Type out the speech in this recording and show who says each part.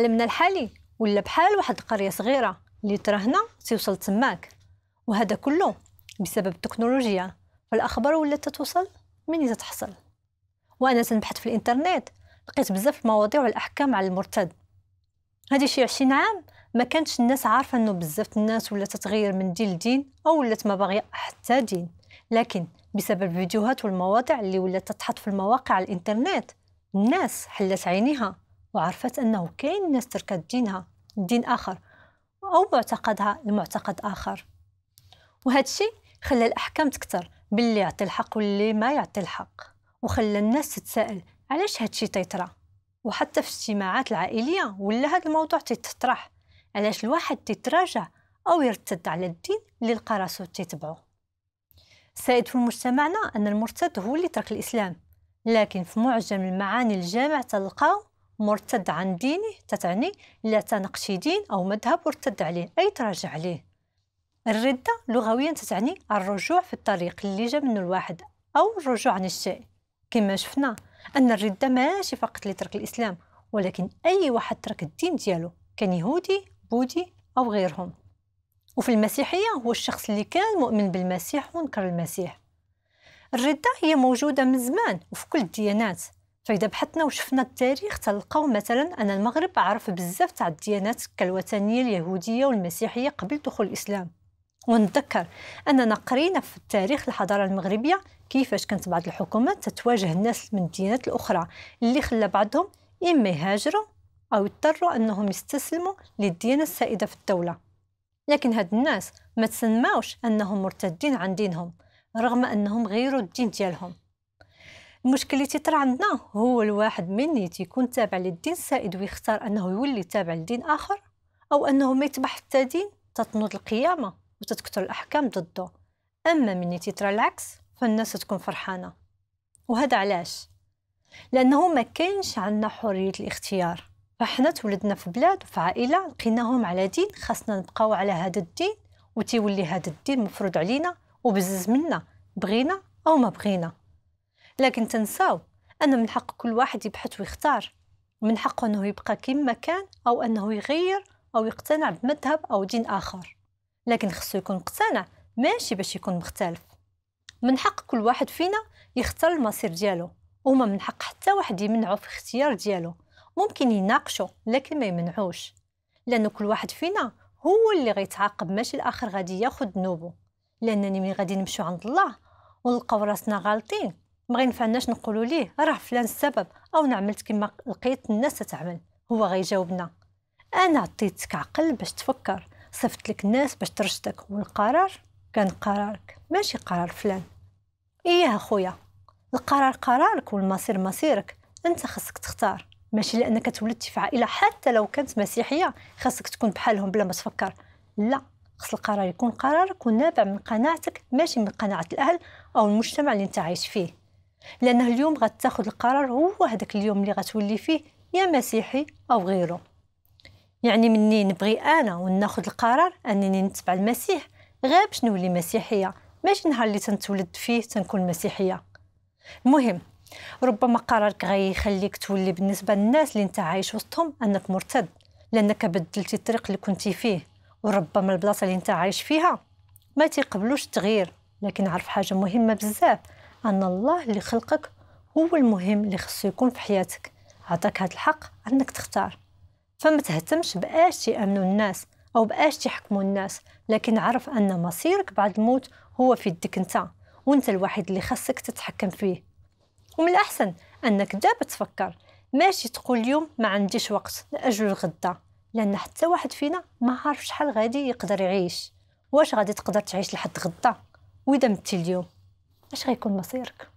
Speaker 1: عالمنا الحالي ولا بحال واحد القرية صغيرة اللي ترهنا توصل تماك، وهذا كله بسبب التكنولوجيا. فالأخبار ولات توصل منين تتحصل. وأنا تنبحث في الإنترنت لقيت بزاف المواضيع والأحكام على المرتد. هذه شي 20 عام ما كانتش الناس عارفة أنه بزاف الناس ولا تتغير من دين لدين أو ولات ما باغية حتى دين، لكن بسبب الفيديوهات والمواضيع اللي ولات تتحط في المواقع على الإنترنت الناس حلت عينيها وعرفت أنه كاين ناس تركت دينها لدين آخر أو معتقدها لمعتقد آخر. وهذا الشيء خلى الأحكام تكتر باللي يعطي الحق واللي ما يعطي الحق، وخلى الناس تتساءل علاش هذا الشيء تيطرى. وحتى في الاجتماعات العائلية ولا هذا الموضوع تيتطرح، علاش الواحد تيتراجع أو يرتد على الدين اللي لقى راسو تيتبعو. السائد في مجتمعنا أن المرتد هو اللي ترك الإسلام، لكن في معجم المعاني الجامع تلقاو مرتد عن دينه تتعني لا اعتنق شي دين أو مذهب وارتد عليه أي تراجع عليه. الردة لغويا تتعني الرجوع في الطريق اللي جا منه الواحد أو الرجوع عن الشيء. كما شفنا أن الردة ماشي فقط لترك الإسلام، ولكن أي واحد ترك الدين ديالو، كان يهودي بوذي أو غيرهم. وفي المسيحية هو الشخص اللي كان مؤمن بالمسيح ونكر المسيح. الردة هي موجودة من زمان وفي كل الديانات، فإذا بحثنا وشفنا التاريخ تلقاو مثلا أن المغرب عرف بزاف تاع الديانات كالوثنية اليهودية والمسيحية قبل دخول الإسلام. ونتذكر أننا قرينا في التاريخ الحضارة المغربية كيفاش كانت بعض الحكومات تتواجه الناس من الديانات الأخرى، اللي خلى بعضهم إما يهاجروا أو يضطروا أنهم يستسلموا للديانة السائدة في الدولة. لكن هاد الناس ما تسماوش أنهم مرتدين عن دينهم رغم أنهم غيروا الدين ديالهم. المشكل اللي تيطرى عندنا هو الواحد مني تيكون تابع للدين السائد ويختار أنه يولي تابع لدين آخر، أو أنه ما يتبع حتى دين تتنوض القيامة وتتكثر الأحكام ضده. أما مني تيطرى العكس فالناس تكون فرحانة. وهذا علاش؟ لأنه ما كاينش عندنا حرية الاختيار، فاحنا تولدنا في بلاد وفي عائلة لقيناهم على دين خاصنا نبقاو على هذا الدين، وتيولي هذا الدين مفروض علينا وبزز منا بغينا أو ما بغينا. لكن تنساو أن من حق كل واحد يبحث ويختار، ومن حقه أنه يبقى كما كان أو أنه يغير أو يقتنع بمذهب أو دين آخر، لكن خصو يكون مقتنع ماشي باش يكون مختلف. من حق كل واحد فينا يختار المصير ديالو، وما من حق حتى واحد يمنعه في اختيار ديالو. ممكن يناقشه لكن ما يمنعوش، لأنه كل واحد فينا هو اللي غيتعاقب ماشي الآخر غادي ياخد ذنوبه. لأنني من غادي نمشيو عند الله ونلقاو راسنا غالطين ما غينفعناش نقولوا ليه راه فلان السبب او نعملت كما لقيت الناس تتعمل. هو غيجاوبنا انا عطيتك عقل باش تفكر، صفت لك الناس باش ترشدك، والقرار كان قرارك ماشي قرار فلان. ايه اخويا، القرار قرارك والمصير مصيرك، انت خاصك تختار، ماشي لانك تولدتي في عائله حتى لو كانت مسيحيه خاصك تكون بحالهم بلا ما تفكر. لا، خص القرار يكون قرارك ونابع من قناعتك ماشي من قناعه الاهل او المجتمع اللي انت عايش فيه. لأنه اليوم غتاخد القرار هو هذاك اليوم اللي غتولي فيه يا مسيحي أو غيره. يعني مني نبغي أنا وناخد القرار أنني نتبع المسيح غير باش نولي مسيحية، ماشي نهار اللي تنتولد فيه تنكون مسيحية. المهم ربما قرارك غيخليك تولي بالنسبة للناس اللي انت عايش وسطهم أنك مرتد، لأنك بدلتي الطريق اللي كنتي فيه، وربما البلاصة اللي انت عايش فيها ما تيقبلوش التغيير. لكن عرف حاجة مهمة بزاف، أن الله اللي خلقك هو المهم اللي خصو يكون في حياتك، عطاك هذا الحق أنك تختار. فما تهتمش بأش يأمنوا الناس أو بأش يحكموا الناس، لكن عرف أن مصيرك بعد الموت هو في يدك انت، وانت الوحيد اللي خصك تتحكم فيه. ومن الأحسن أنك دابا تفكر، ماشي تقول اليوم ما عنديش وقت لأجل الغدا، لأن حتى واحد فينا ما عارف شحال غادي يقدر يعيش. واش غادي تقدر تعيش لحد غدا؟ وإذا متي اليوم اش غيكون مصيرك؟